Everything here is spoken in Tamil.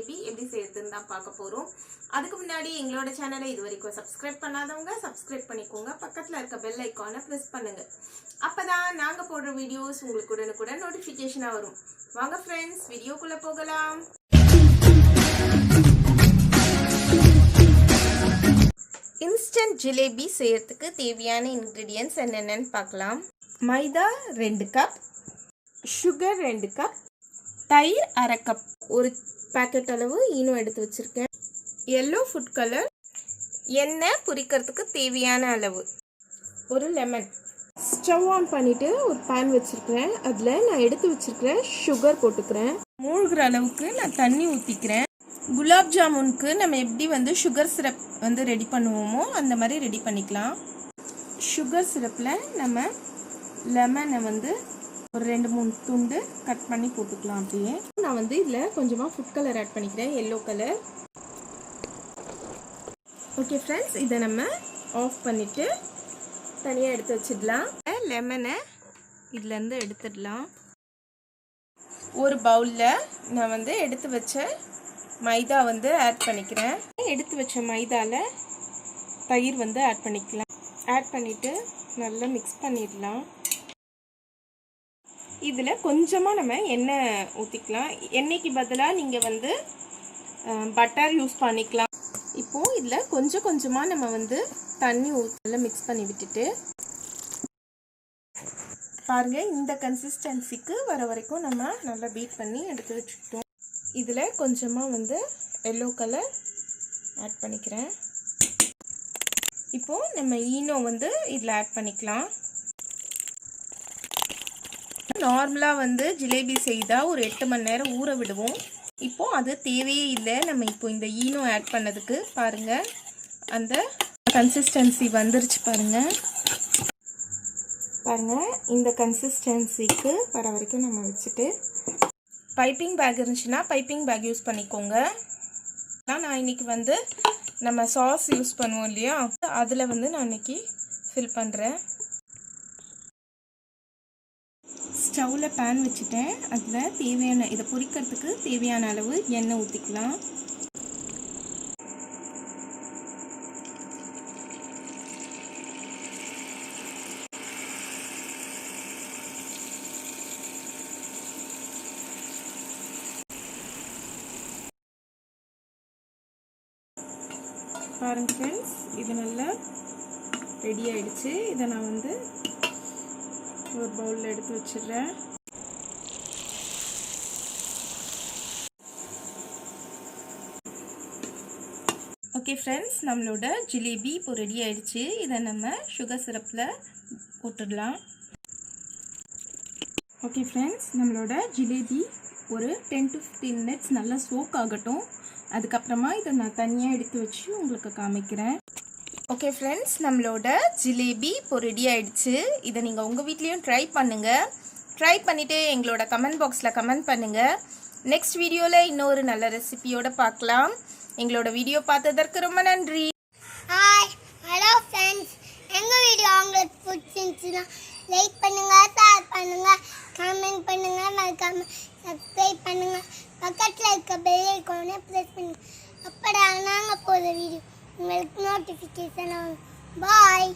ஜிலேபி எப்படி செய்யறதுன்னு தான் பார்க்க போறோம். அதுக்கு முன்னாடி எங்களோட சேனலை இதுவரைக்கும் சப்ஸ்கிரைப் பண்ணாதவங்க சப்ஸ்கிரைப் பண்ணிக்கோங்க. பக்கத்துல இருக்க பெல் ஐகானை பிரஸ் பண்ணுங்க. அப்பதான் நாங்க போடுற வீடியோஸ் உங்களுக்கு உடனுக்குடன் நோட்டிபிகேஷனா வரும். வாங்க ஃப்ரெண்ட்ஸ், வீடியோக்குள்ள போகலாம். இன்ஸ்டன்ட் ஜிலேபி செய்யறதுக்கு தேவையான இன்கிரீடியன்ட்ஸ் என்னென்னு பார்க்கலாம். மைதா 2 கப், சுகர் 2 கப், தயிர் 1/2 கப், ஒரு பேக்கெட் அளவு ஈனோ எடுத்து வச்சிருக்கேன், எல்லோ ஃபுட் கலர், எண்ணெய் பொரிக்கிறதுக்கு தேவையான அளவு, ஒரு லெமன். ஸ்டவ் ஆன் பண்ணிட்டு ஒரு பேன் வச்சிருக்கிறேன். அதில் நான் எடுத்து வச்சிருக்கிறேன் சுகர் போட்டுக்கிறேன். மூழ்கிற அளவுக்கு நான் தண்ணி ஊற்றிக்கிறேன். குலாப் ஜாமுனுக்கு நம்ம எப்படி சுகர் சிரப் ரெடி பண்ணுவோமோ அந்த மாதிரி ரெடி பண்ணிக்கலாம். சுகர் சிரப்பில் நம்ம லெமனை ஒரு 2-3 துண்டு கட் பண்ணி போட்டுக்கலாம். அப்படியே நான் இதில் கொஞ்சமாக ஃபுட் கலர் ஆட் பண்ணிக்கிறேன், எல்லோ கலர். ஓகே ஃப்ரெண்ட்ஸ், இதை நம்ம ஆஃப் பண்ணிவிட்டு தனியாக எடுத்து வச்சிடலாம். லெமனை இதுலேருந்து எடுத்துடலாம். ஒரு பவுலில் நான் எடுத்து வச்ச மைதா ஆட் பண்ணிக்கிறேன். எடுத்து வச்ச மைதாவில் தயிர் ஆட் பண்ணிக்கலாம். ஆட் பண்ணிவிட்டு நல்லா மிக்ஸ் பண்ணிடலாம். இதில் கொஞ்சமாக நம்ம எண்ணெய் ஊற்றிக்கலாம். எண்ணெய்க்கு பதிலாக நீங்கள் பட்டர் யூஸ் பண்ணிக்கலாம். இப்போது இதில் கொஞ்சம் கொஞ்சமாக நம்ம தண்ணி ஊற்றி மிக்ஸ் பண்ணி விட்டுட்டு பாருங்கள், இந்த கன்சிஸ்டன்சிக்கு வர வரைக்கும் நம்ம நல்லா பீட் பண்ணி எடுத்து வச்சுக்கிட்டோம். இதில் கொஞ்சமாக எல்லோ கலர் ஆட் பண்ணிக்கிறேன். இப்போது நம்ம ஈனோ இதில் ஆட் பண்ணிக்கலாம். நார்மலாக ஜிலேபி செய்தால் ஒரு 8 மணி நேரம் ஊற விடுவோம். இப்போது அது தேவையே இல்லை. நம்ம இப்போ இந்த ஈனோ ஆட் பண்ணதுக்கு பாருங்கள், அந்த கன்சிஸ்டன்சி வந்துருச்சு. பாருங்கள், இந்த கன்சிஸ்டன்சிக்கு வர வரைக்கும் நம்ம வச்சுட்டு பைப்பிங் பேக் இருந்துச்சுன்னா பைப்பிங் பேக் யூஸ் பண்ணிக்கோங்க. நான் இன்னைக்கு நம்ம சாஸ் யூஸ் பண்ணுவோம் இல்லையா, அதில் நான் இன்னைக்கு ஃபில் பண்ணுறேன். ஸ்டவ்வில் பேன் வச்சுட்டேன். அதில் தேவையான இதை பொரிக்கிறதுக்கு தேவையான அளவு எண்ணெய் ஊற்றிக்கலாம். பாருங்க ஃப்ரெண்ட்ஸ், இது நல்லா ரெடி ஆயிடுச்சு. இதை நான் ஒரு பவுலில் எடுத்து வச்சிடுறேன். ஓகே ஃப்ரெண்ட்ஸ், நம்மளோட ஜிலேபி இப்போ ரெடி ஆயிடுச்சு. இதை நம்ம சுகர் சிரப்பில் போட்டுடலாம். ஓகே ஃப்ரெண்ட்ஸ், நம்மளோட ஜிலேபி ஒரு 10 to 15 minutes நல்லா சோக் ஆகட்டும். அதுக்கப்புறமா இதை நான் தனியாக எடுத்து வச்சு உங்களுக்கு காமிக்கிறேன். ஓகே ஃப்ரெண்ட்ஸ், நம்மளோட ஜிலேபி இப்போ ரெடி ஆயிடுச்சு. இதை நீங்கள் உங்கள் வீட்லேயும் ட்ரை பண்ணுங்கள். ட்ரை பண்ணிவிட்டு எங்களோட கமெண்ட் பாக்ஸில் கமெண்ட் பண்ணுங்கள். நெக்ஸ்ட் வீடியோவில் இன்னொரு நல்ல ரெசிபியோடு பார்க்கலாம். எங்களோட வீடியோ பார்த்ததற்கு ரொம்ப நன்றி. Hi, hello friends. எங்கள் வீடியோ உங்களுக்கு பிடிச்சிருந்துச்சுன்னா லைக் பண்ணுங்கள், ஷேர் பண்ணுங்கள், கமெண்ட் பண்ணுங்கள், மறக்காம சப்ஸ்கிரைப் பண்ணுங்கள். பக்கத்தில் இருக்க பெல் ஐகானை ப்ரெஸ் பண்ணுங்கள். அப்போ நாங்கள் போகிற வீடியோ உங்களுக்கு நோட்டிஃபிகேஷன் ஆகும். பாய்.